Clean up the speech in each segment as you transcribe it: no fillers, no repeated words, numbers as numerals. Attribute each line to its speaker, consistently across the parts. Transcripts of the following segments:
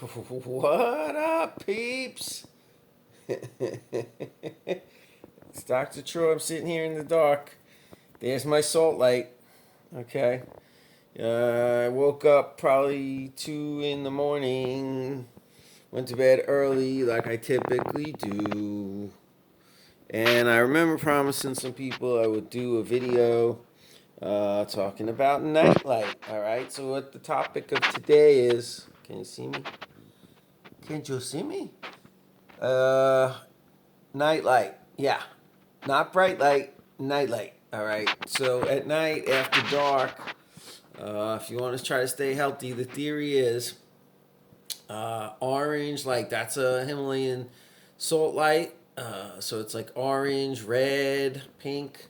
Speaker 1: What up, peeps? It's Dr. True. I'm sitting here in the dark. There's my salt light. Okay. I woke up probably 2 in the morning. Went to bed early like I typically do. And I remember promising some people I would do a video talking about nightlight. All right. So, what the topic of today is. Can you see me? Can't you see me? Uh, Nightlight. Yeah. Not bright light, nightlight. All right. So at night after dark, if you want to try to stay healthy, the theory is orange, like that's a Himalayan salt light. So it's like orange, red, pink,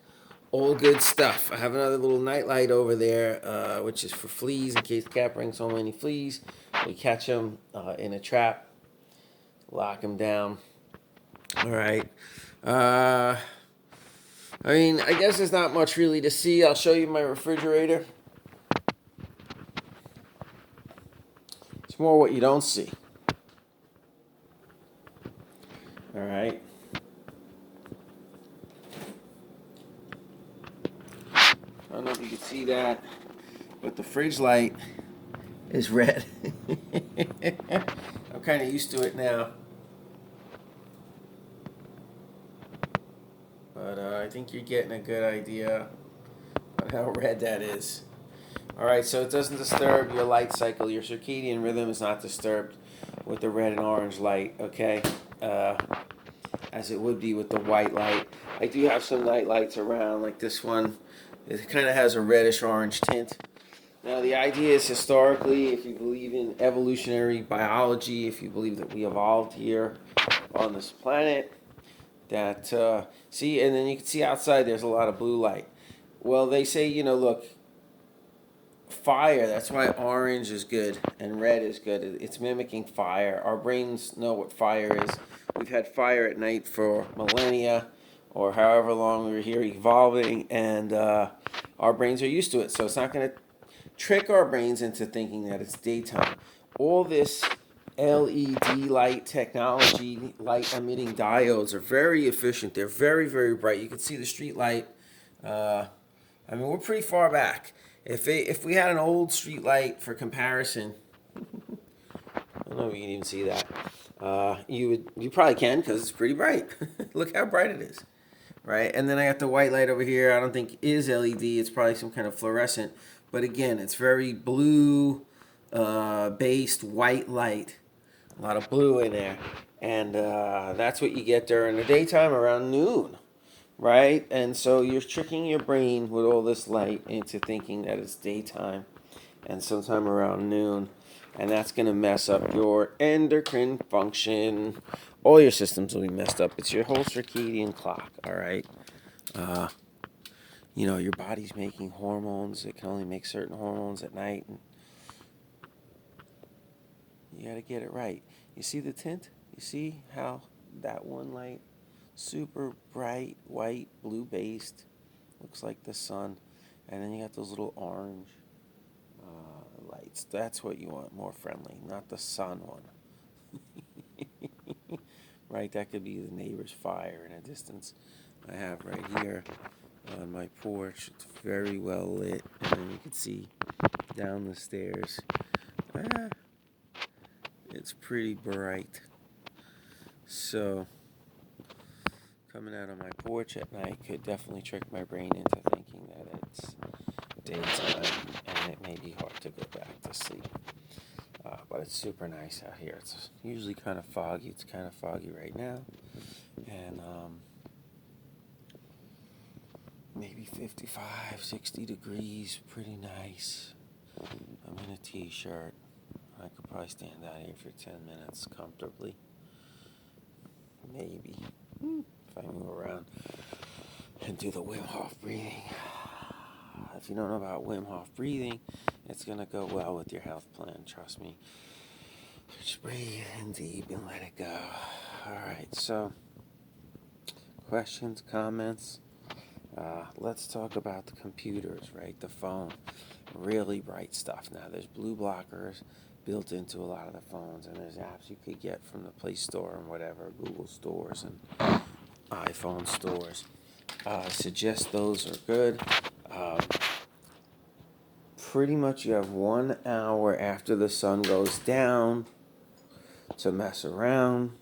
Speaker 1: all good stuff. I have another little nightlight over there, which is for fleas in case the cat brings home any fleas. We catch them in a trap, lock them down. All right. Uh, I mean, I guess there's not much really to see. I'll show you my refrigerator. It's more what you don't see. All right. I don't know if you can see that, but the fridge light is red. I'm kind of used to it now. But I think you're getting a good idea on how red that is. All right, so it doesn't disturb your light cycle. Your circadian rhythm is not disturbed with the red and orange light, okay? As it would be with the white light. I do have some night lights around, like this one. It kind of has a reddish orange tint. Now, the idea is historically, if you believe in evolutionary biology, if you believe that we evolved here on this planet, that, see, and then you can see outside there's a lot of blue light. Well, they say, look, fire, that's why orange is good and red is good. It's mimicking fire. Our brains know what fire is. We've had fire at night for millennia or however long we were here evolving, and our brains are used to it. So it's not going to trick our brains into thinking that it's daytime. All this LED light technology, light emitting diodes are very efficient. They're very, very bright. You can see the street light. I mean, we're pretty far back. If we had an old street light for comparison, I don't know if you can even see that. You probably can because it's pretty bright. Look how bright it is, right? And then I got the white light over here. I don't think is LED. It's probably some kind of fluorescent, but again, it's very blue based white light. A lot of blue in there, and that's what you get during the daytime around noon. Right? And so you're tricking your brain with all this light into thinking that it's daytime and sometime around noon. And that's going to mess up your endocrine function. All your systems will be messed up. It's your whole circadian clock, all right? Your body's making hormones. It can only make certain hormones at night. And you got to get it right. You see the tint? You see how that one light super bright white blue based looks like the sun, and then you got those little orange lights. That's what you want, more friendly, not the sun one. Right, that could be the neighbor's fire in a distance. I have right here on my porch. It's very well lit, and then you can see down the stairs. It's pretty bright. So coming out on my porch at night could definitely trick my brain into thinking that it's daytime, and it may be hard to go back to sleep. But it's super nice out here. It's usually kind of foggy. It's kind of foggy right now, and maybe 55, 60 degrees. Pretty nice. I'm in a t-shirt. I could probably stand out here for 10 minutes comfortably. Maybe. If I move around and do the Wim Hof breathing. If you don't know about Wim Hof breathing, it's going to go well with your health plan, trust me. Just breathe in deep and let it go. Alright, so questions, comments? Let's talk about the computers, right? The phone. Really bright stuff. Now, there's blue blockers built into a lot of the phones, and there's apps you could get from the Play Store and whatever, Google stores and iPhone stores. I suggest those are good. Um, Pretty much you have 1 hour after the sun goes down to mess around.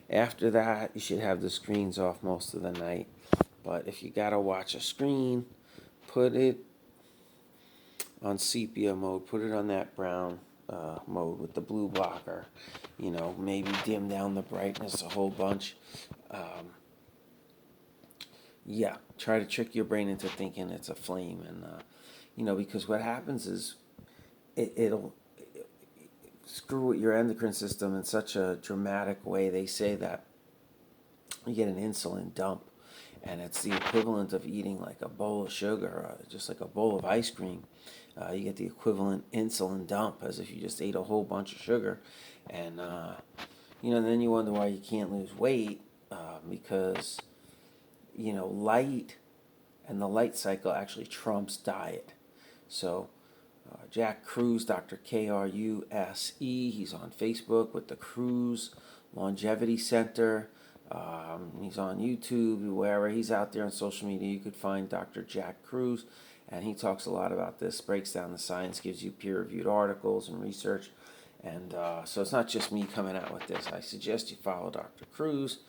Speaker 1: After that, you should have the screens off most of the night. But if you gotta watch a screen, put it on sepia mode. Put it on that brown mode with the blue blocker. Maybe dim down the brightness a whole bunch. Um, yeah, try to trick your brain into thinking it's a flame, and because what happens is it'll screw with your endocrine system in such a dramatic way. They say that you get an insulin dump, and it's the equivalent of eating like a bowl of sugar, just like a bowl of ice cream. You get the equivalent insulin dump as if you just ate a whole bunch of sugar, and then you wonder why you can't lose weight, because light and the light cycle actually trumps diet. So Jack Kruse, Dr. Kruse, he's on Facebook with the Kruse Longevity Center. He's on YouTube, wherever he's out there on social media. You could find Dr. Jack Kruse, and he talks a lot about this, breaks down the science, gives you peer-reviewed articles and research. And so it's not just me coming out with this. I suggest you follow Dr. Kruse.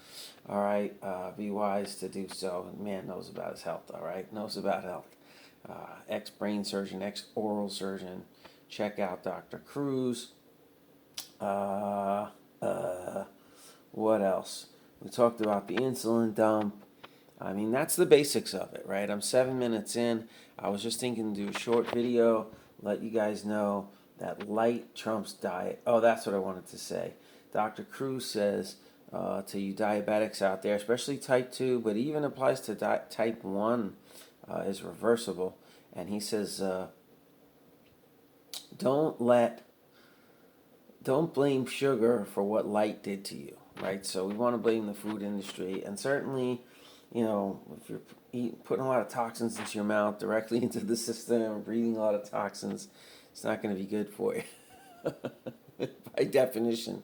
Speaker 1: All right, be wise to do so. Man knows about his health. All right, knows about health. Ex-brain surgeon, ex-oral surgeon. Check out Dr. Kruse. What else? We talked about the insulin dump. I mean, that's the basics of it, right? I'm 7 minutes in. I was just thinking to do a short video, let you guys know that light trumps diet. Oh, that's what I wanted to say. Dr. Kruse says to you diabetics out there, especially type 2, but it even applies to type 1, is reversible. And he says, don't blame sugar for what light did to you, right? So we want to blame the food industry, and certainly, if you're putting a lot of toxins into your mouth directly into the system, breathing a lot of toxins, it's not going to be good for you, by definition.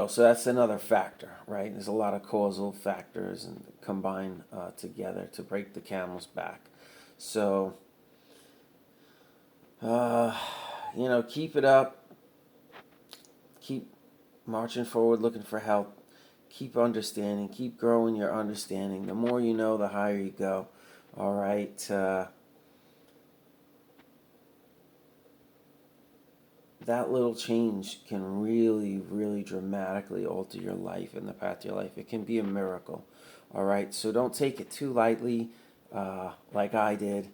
Speaker 1: So that's another factor, right? There's a lot of causal factors and combine together to break the camel's back. So, keep it up. Keep marching forward, looking for help. Keep understanding. Keep growing your understanding. The more you know, the higher you go. All right. That little change can really, really dramatically alter your life and the path of your life. It can be a miracle. All right. So don't take it too lightly, like I did.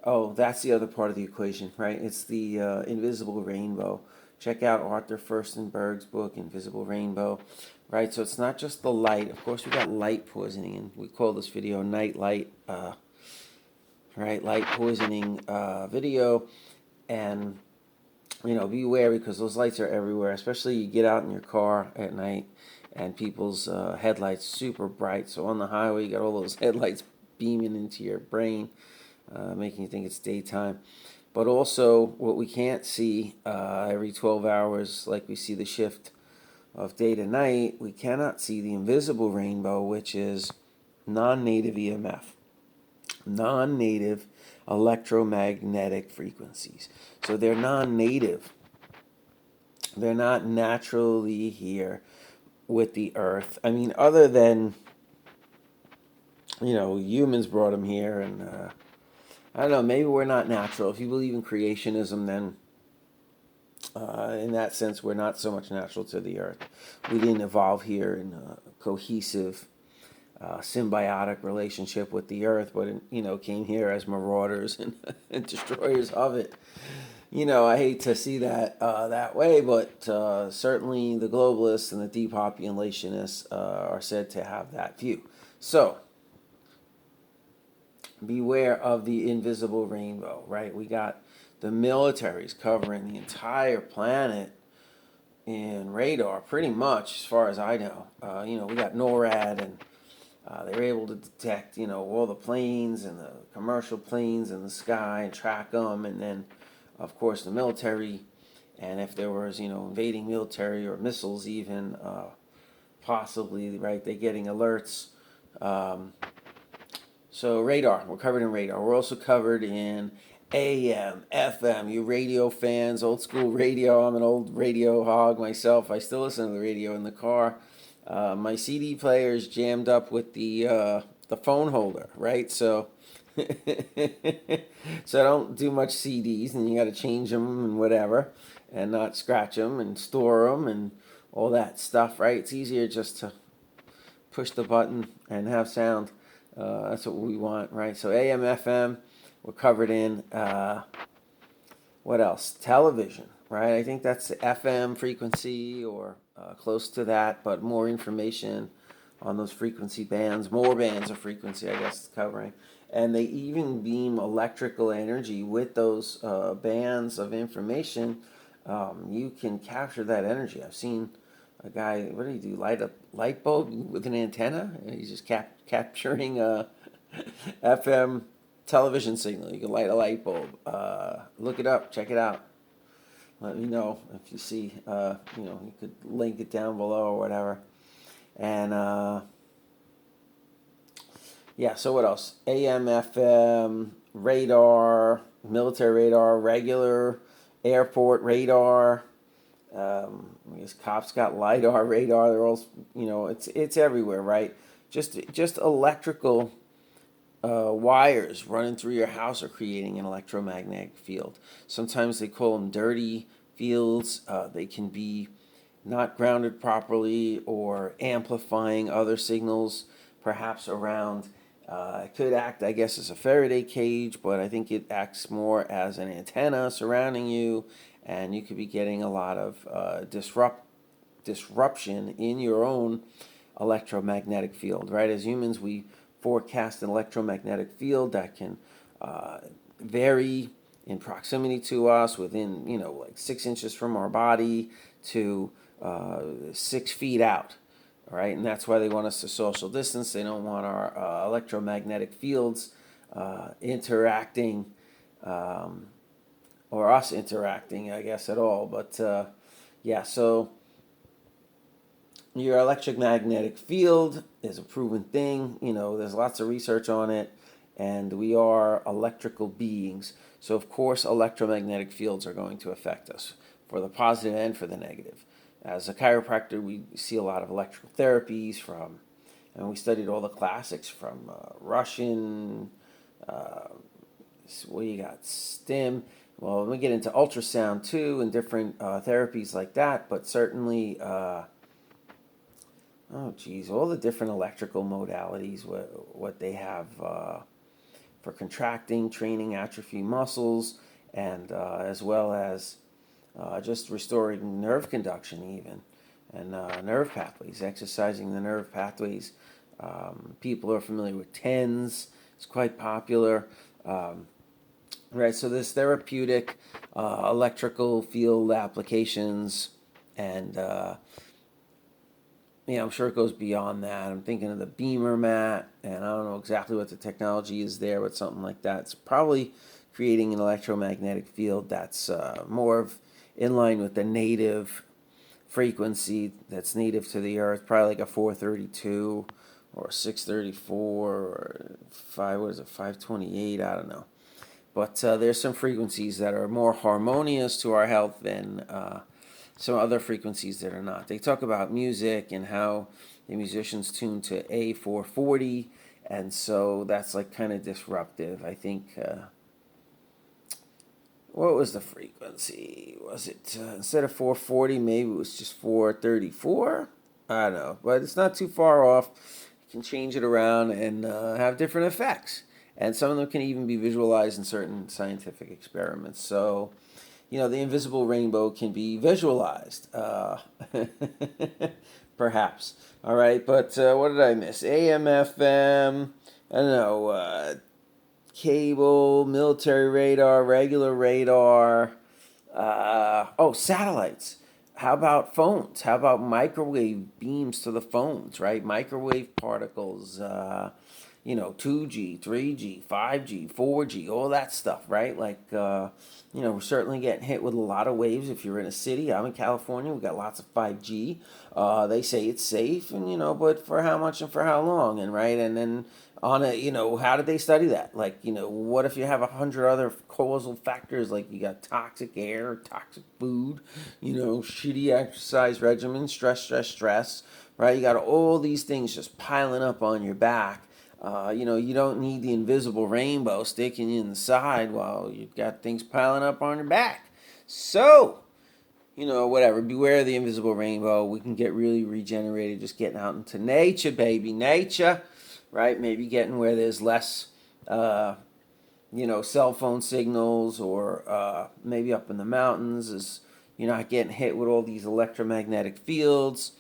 Speaker 1: Oh, that's the other part of the equation, right? It's the invisible rainbow. Check out Arthur Furstenberg's book, Invisible Rainbow, right? So it's not just the light. Of course, we got light poisoning, and we call this video Night Light, right? Light poisoning video, and beware, because those lights are everywhere. Especially you get out in your car at night, and people's headlights super bright. So on the highway, you got all those headlights beaming into your brain, making you think it's daytime. But also, what we can't see every 12 hours, like we see the shift of day to night, we cannot see the invisible rainbow, which is non-native EMF, non-native electromagnetic frequencies. So they're non-native. They're not naturally here with the earth. I mean, other than, humans brought them here, and I don't know, maybe we're not natural. If you believe in creationism, then in that sense, we're not so much natural to the earth. We didn't evolve here in a cohesive, symbiotic relationship with the earth, but came here as marauders and, and destroyers of it. I hate to see that that way, but certainly the globalists and the depopulationists are said to have that view. So, beware of the invisible rainbow, right? We got the militaries covering the entire planet in radar, pretty much, as far as I know. We got NORAD and They were able to detect, all the planes and the commercial planes in the sky and track them, and then, of course, the military. And if there was, invading military or missiles, even possibly, right, they're getting alerts. Um, so radar, we're covered in radar. We're also covered in AM, FM. You radio fans, old school radio. I'm an old radio hog myself. I still listen to the radio in the car. My CD player is jammed up with the phone holder, right? So so I don't do much CDs, and you got to change them and whatever, and not scratch them and store them and all that stuff, right? It's easier just to push the button and have sound. That's what we want, right? So AM, FM, we're covered in. What else? Television, right? I think that's the FM frequency or close to that, but more information on those frequency bands, more bands of frequency, I guess, it's covering. And they even beam electrical energy with those bands of information. You can capture that energy. I've seen a guy, what did he do? Light a light bulb with an antenna? And he's just capturing FM television signal. You can light a light bulb. Look it up. Check it out. Let me know if you see. You could link it down below or whatever. And yeah. So what else? AM, FM, radar, military radar, regular airport radar. I guess cops got lidar, radar. They're all, it's everywhere, right? Just electrical wires running through your house are creating an electromagnetic field. Sometimes they call them dirty fields. They can be not grounded properly or amplifying other signals, perhaps around. It could act, I guess, as a Faraday cage, but I think it acts more as an antenna surrounding you, and you could be getting a lot of disruption in your own electromagnetic field, right? As humans, we forecast an electromagnetic field that can vary in proximity to us within, like 6 inches from our body to 6 feet out, all right? And that's why they want us to social distance. They don't want our electromagnetic fields interacting, or us interacting, I guess, at all. But yeah, so your electromagnetic field is a proven thing. There's lots of research on it, and we are electrical beings. So, of course, electromagnetic fields are going to affect us for the positive and for the negative. As a chiropractor, we see a lot of electrical therapies and we studied all the classics from Russian, what you got, STEM. Well, we get into ultrasound too and different therapies like that, but certainly all the different electrical modalities, what they have for contracting, training, atrophy muscles, and as well as just restoring nerve conduction even, and nerve pathways, exercising the nerve pathways. People are familiar with TENS. It's quite popular. Right, so this therapeutic electrical field applications, and I'm sure it goes beyond that. I'm thinking of the beamer mat, and I don't know exactly what the technology is there, but something like that. It's probably creating an electromagnetic field that's more of in line with the native frequency that's native to the Earth, probably like a 432 or 634 or 528, I don't know. But there's some frequencies that are more harmonious to our health than some other frequencies that are not. They talk about music and how the musicians tune to A440, and so that's like kind of disruptive. I think, what was the frequency? Was it, instead of 440, maybe it was just 434? I don't know, but it's not too far off. You can change it around and have different effects. And some of them can even be visualized in certain scientific experiments. So, the invisible rainbow can be visualized, perhaps. All right, but what did I miss? AM, FM, I don't know, cable, military radar, regular radar. Satellites. how about phones? How about microwave beams to the phones, right? Microwave particles, 2G, 3G, 5G, 4G, all that stuff, right? We're certainly getting hit with a lot of waves. If you're in a city, I'm in California, we got lots of 5G. They say it's safe, but for how much and for how long, and right? And then how did they study that? What if you have 100 other causal factors, like you got toxic air, toxic food, shitty exercise regimen, stress, right? You got all these things just piling up on your back. You don't need the invisible rainbow sticking you in the side while you've got things piling up on your back. So, whatever. Beware of the invisible rainbow. We can get really regenerated just getting out into nature, baby. Nature, right? Maybe getting where there's less, cell phone signals, or maybe up in the mountains is you're not getting hit with all these electromagnetic fields.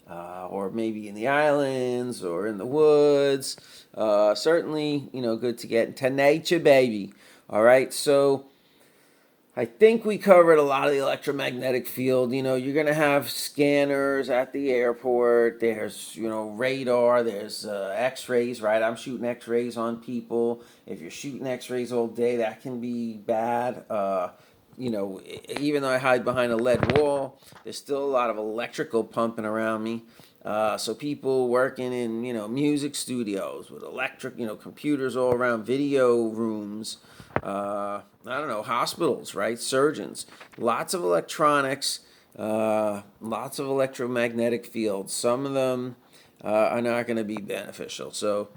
Speaker 1: Or maybe in the islands or in the woods. Certainly, good to get into nature, baby. All right, so I think we covered a lot of the electromagnetic field. You're going to have scanners at the airport. There's, radar. There's x-rays, right? I'm shooting x-rays on people. If you're shooting x-rays all day, that can be bad. Even though I hide behind a lead wall, there's still a lot of electrical pumping around me. So people working in, music studios with electric, computers all around, video rooms, hospitals, right? Surgeons, lots of electronics, lots of electromagnetic fields. Some of them are not going to be beneficial. So,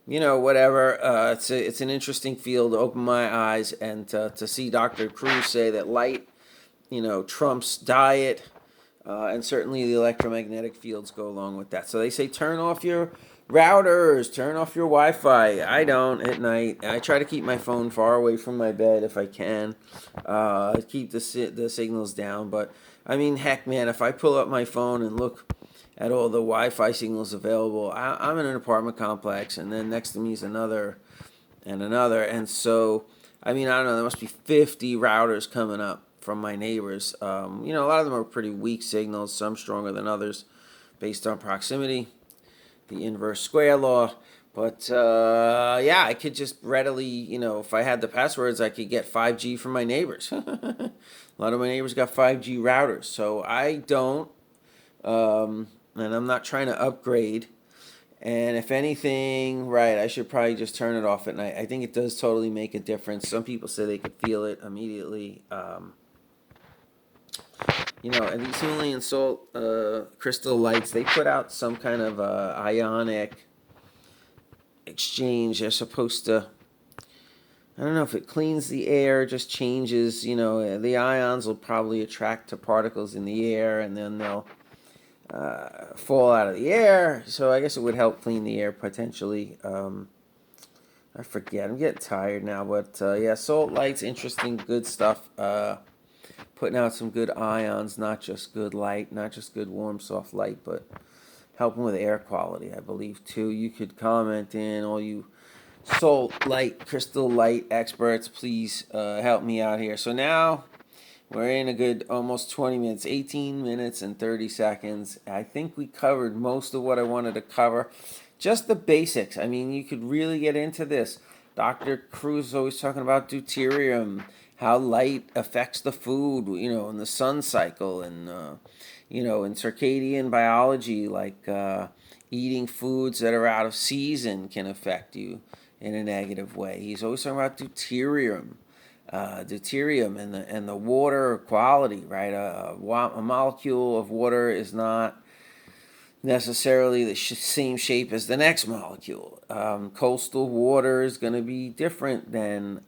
Speaker 1: whatever. It's an interesting field to open my eyes, and to see Dr. Cruz say that light, trumps diet, and certainly the electromagnetic fields go along with that. So they say turn off your routers, turn off your Wi-Fi. I don't at night. I try to keep my phone far away from my bed if I can, keep the signals down. But I mean, heck, man, if I pull up my phone and look at all the Wi-Fi signals available, I'm in an apartment complex, and then next to me is another and another. And so, I mean, I don't know, there must be 50 routers coming up from my neighbors. A lot of them are pretty weak signals, some stronger than others based on proximity, the inverse square law. But, I could just readily, if I had the passwords, I could get 5G from my neighbors. A lot of my neighbors got 5G routers, so I don't, and I'm not trying to upgrade. And if anything, right, I should probably just turn it off at night. I think it does totally make a difference. Some people say they could feel it immediately. And these Himalayan salt crystal lights, they put out some kind of ionic exchange. They're supposed to, I don't know if it cleans the air, just changes, the ions will probably attract to particles in the air, and then they'll fall out of the air. So I guess it would help clean the air potentially. I forget. I'm getting tired now, but salt lights, interesting, good stuff. Putting out some good ions, not just good light, not just good warm, soft light, but helping with air quality, I believe, too. You could comment in, all you salt light, crystal light experts, please help me out here. So now we're in a good almost 20 minutes, 18 minutes and 30 seconds. I think we covered most of what I wanted to cover. Just the basics. I mean, you could really get into this. Dr. Cruz is always talking about deuterium, how light affects the food, in the sun cycle, and, in circadian biology, like eating foods that are out of season can affect you in a negative way. He's always talking about deuterium. And the water quality, right? A molecule of water is not necessarily the same shape as the next molecule. Coastal water is going to be different than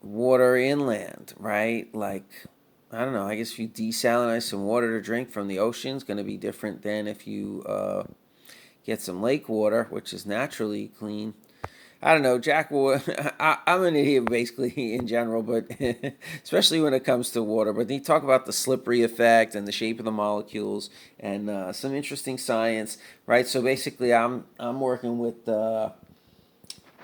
Speaker 1: water inland, right? Like, I don't know, I guess if you desalinize some water to drink from the ocean, it's going to be different than if you get some lake water, which is naturally clean. I don't know, Jack. I'm an idiot basically in general, but especially when it comes to water. But they talk about the slippery effect and the shape of the molecules, and some interesting science, right? So basically, I'm working with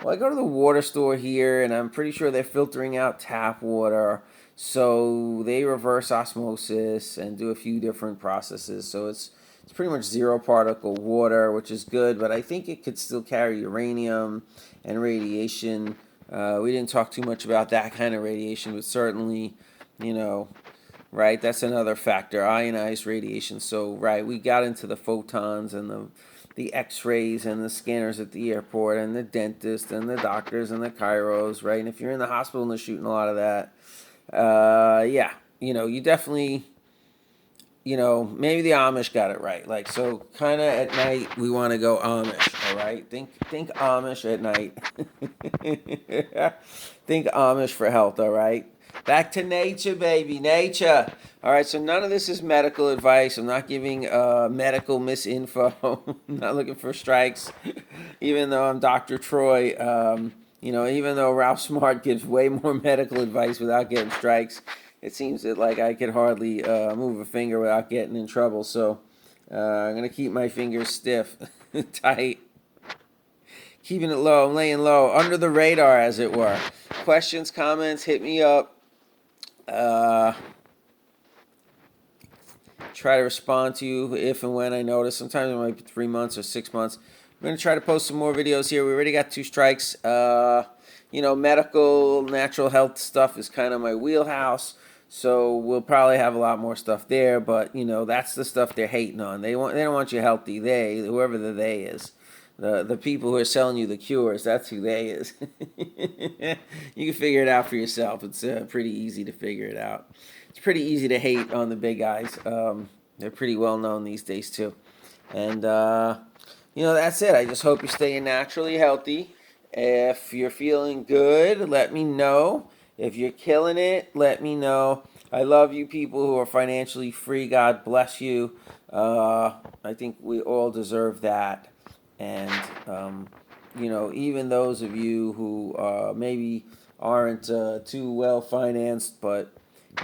Speaker 1: Well, I go to the water store here, and I'm pretty sure they're filtering out tap water. So they reverse osmosis and do a few different processes. So it's pretty much zero particle water, which is good. But I think it could still carry uranium and radiation. We didn't talk too much about that kind of radiation, but certainly, you know, right? That's another factor, ionized radiation. So, right, we got into the photons and the X-rays and the scanners at the airport and the dentist and the doctors and the chiros, right? And if you're in the hospital and they're shooting a lot of that, yeah, you definitely, maybe the Amish got it right. Like, so kind of at night we want to go Amish, all right? Think Amish at night. Think Amish for health, all right? Back to nature, baby, nature. All right, so none of this is medical advice. I'm not giving medical misinfo. I'm not looking for strikes, even though I'm Dr. Troy. Even though Ralph Smart gives way more medical advice without getting strikes, it seems that like I could hardly move a finger without getting in trouble. So I'm gonna keep my fingers stiff, tight, keeping it low. I'm laying low, under the radar, as it were. Questions, comments, hit me up. Try to respond to you if and when I notice. Sometimes it might be 3 months or 6 months. I'm going to try to post some more videos here. We already got 2 strikes. Medical, natural health stuff is kind of my wheelhouse. So we'll probably have a lot more stuff there. But, that's the stuff they're hating on. They don't want you healthy. Whoever the they is. The people who are selling you the cures, that's who they is. You can figure it out for yourself. It's pretty easy to figure it out. It's pretty easy to hate on the big guys. They're pretty well known these days too. And that's it. I just hope you're staying naturally healthy. If you're feeling good, let me know. If you're killing it, let me know. I love you people who are financially free. God bless you. I think we all deserve that. And, even those of you who maybe aren't too well financed, but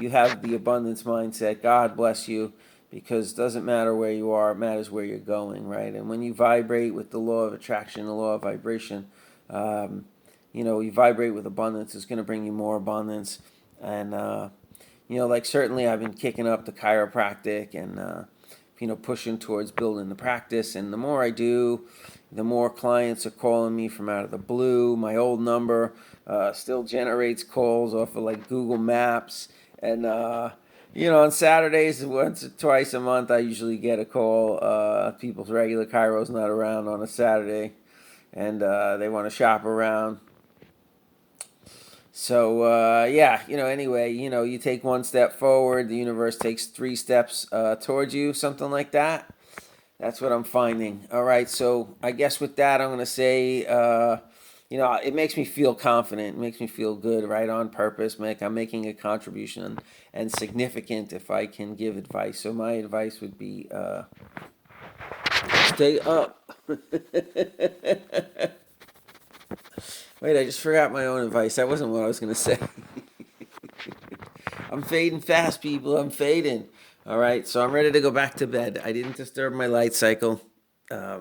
Speaker 1: you have the abundance mindset, God bless you, because it doesn't matter where you are, it matters where you're going, right? And when you vibrate with the law of attraction, the law of vibration, you vibrate with abundance, it's going to bring you more abundance. And, certainly I've been kicking up the chiropractic and, pushing towards building the practice. And the more I do, the more clients are calling me from out of the blue. My old number still generates calls off of like Google Maps. And, on Saturdays, once or twice a month, I usually get a call. People's regular chiro's not around on a Saturday, and they want to shop around. So, anyway, you take one step forward, the universe takes 3 steps towards you, something like that. That's what I'm finding. All right, so I guess with that, I'm going to say, it makes me feel confident. It makes me feel good, right, on purpose. I'm making a contribution and significant if I can give advice. So my advice would be stay up. Wait, I just forgot my own advice. That wasn't what I was going to say. I'm fading fast, people. I'm fading. All right, so I'm ready to go back to bed. I didn't disturb my light cycle. A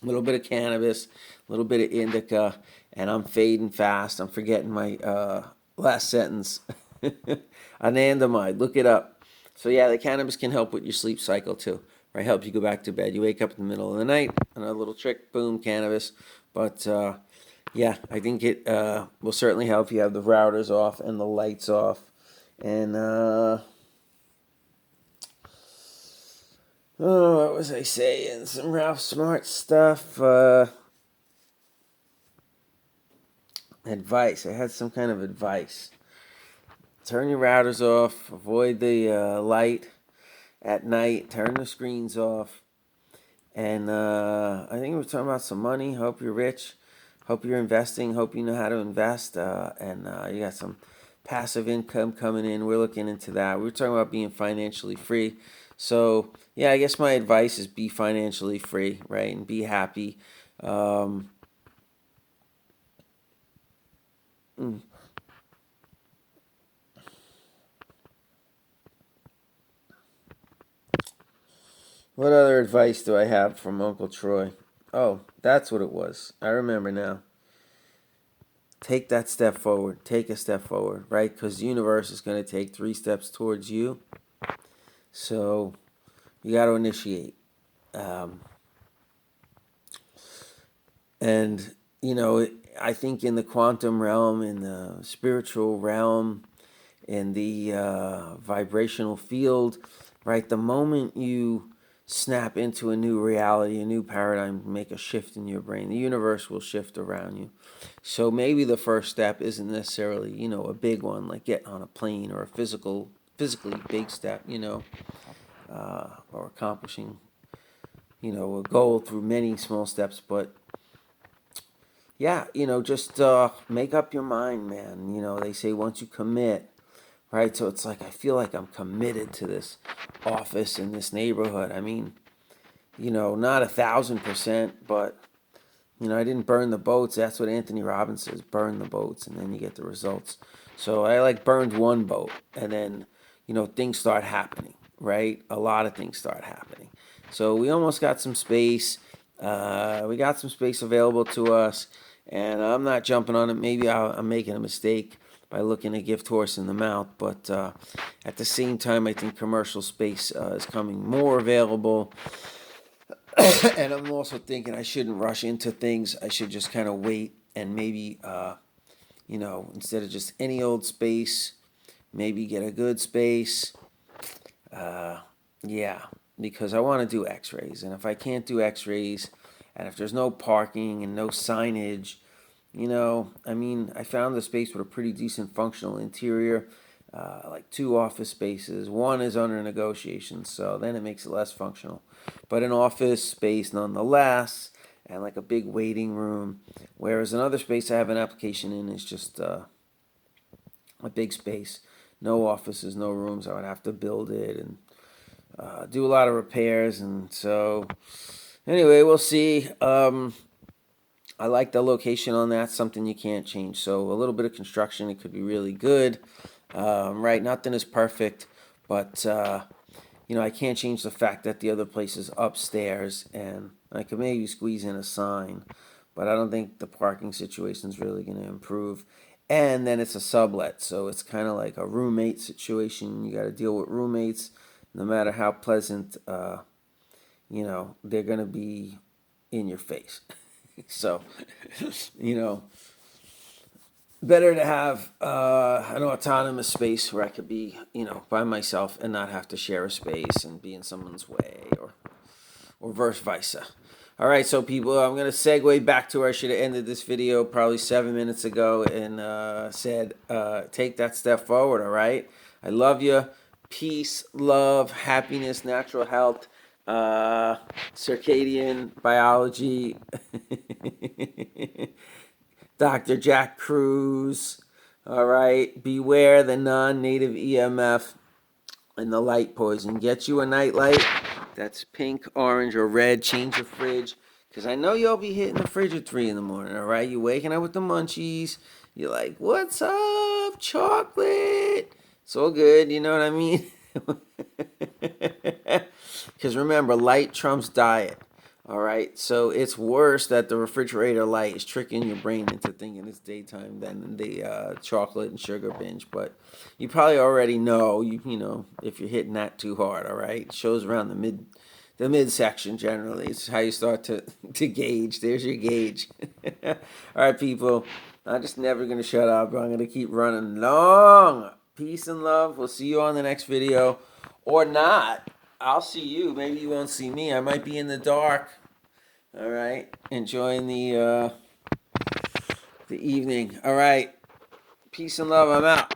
Speaker 1: little bit of cannabis, a little bit of indica, and I'm fading fast. I'm forgetting my last sentence. Anandamide, look it up. So yeah, the cannabis can help with your sleep cycle too. Right, helps you go back to bed. You wake up in the middle of the night, another little trick, boom, cannabis. But yeah, I think it will certainly help you have the routers off and the lights off. And what was I saying? Some Ralph Smart stuff. Advice. I had some kind of advice. Turn your routers off. Avoid the light at night. Turn the screens off. And I think we were talking about some money. Hope you're rich. Hope you're investing. Hope you know how to invest. And you got some passive income coming in. We're looking into that. We were talking about being financially free. So, yeah, I guess my advice is be financially free, right? And be happy. What other advice do I have from Uncle Troy? Oh, that's what it was. I remember now. take that step forward. Take a step forward, right? Because the universe is going to take 3 steps towards you. So you got to initiate. And, I think in the quantum realm, in the spiritual realm, in the vibrational field, right? The moment you snap into a new reality, a new paradigm, make a shift in your brain, the universe will shift around you. So maybe the first step isn't necessarily, a big one, like getting on a plane, or a physically big step, or accomplishing, a goal through many small steps. But yeah, just make up your mind, man. They say once you commit, right? So it's like I feel like I'm committed to this office in this neighborhood. I mean, not 1,000%, but I didn't burn the boats. That's what Anthony Robbins says: burn the boats, and then you get the results. So I burned one boat, and then things start happening, right? A lot of things start happening. So we almost got some space. We got some space available to us, and I'm not jumping on it. Maybe I'm making a mistake by looking a gift horse in the mouth, but at the same time, I think commercial space is coming more available. And I'm also thinking I shouldn't rush into things. I should just kind of wait, and maybe, instead of just any old space, maybe get a good space. Yeah, because I want to do x-rays. And if I can't do x-rays, and if there's no parking and no signage, I found the space with a pretty decent functional interior, like 2 office spaces. One is under negotiation, so then it makes it less functional. But an office space nonetheless, and like a big waiting room. Whereas another space I have an application in is just a big space. No offices, no rooms. I would have to build it and do a lot of repairs. And so, anyway, we'll see. I like the location on that. Something you can't change. So a little bit of construction, it could be really good. Right, nothing is perfect, but I can't change the fact that the other place is upstairs, and I could maybe squeeze in a sign, but I don't think the parking situation is really going to improve. And then it's a sublet, so it's kind of like a roommate situation. You got to deal with roommates, no matter how pleasant, they're going to be in your face. So, better to have an autonomous space where I could be, by myself and not have to share a space and be in someone's way, or vice versa. All right, so people, I'm going to segue back to where I should have ended this video probably 7 minutes ago, and said, take that step forward, all right? I love you. Peace, love, happiness, natural health, circadian biology, Dr. Jack Cruz. All right. Beware the non-native EMF and the light poison. Get you a night light that's pink, orange, or red. Change your fridge. Because I know you'll be hitting the fridge at 3 in the morning, all right? You're waking up with the munchies. You're like, what's up, chocolate? It's all good, you know what I mean? Because remember, light trumps diet. All right, so it's worse that the refrigerator light is tricking your brain into thinking it's daytime than the chocolate and sugar binge. But you probably already know, if you're hitting that too hard. All right, it shows around the midsection generally. It's how you start to gauge. There's your gauge. All right, people, I'm just never gonna shut up. I'm gonna keep running long. Peace and love. We'll see you on the next video, or not. I'll see you. Maybe you won't see me. I might be in the dark. All right. Enjoying the evening. All right. Peace and love. I'm out.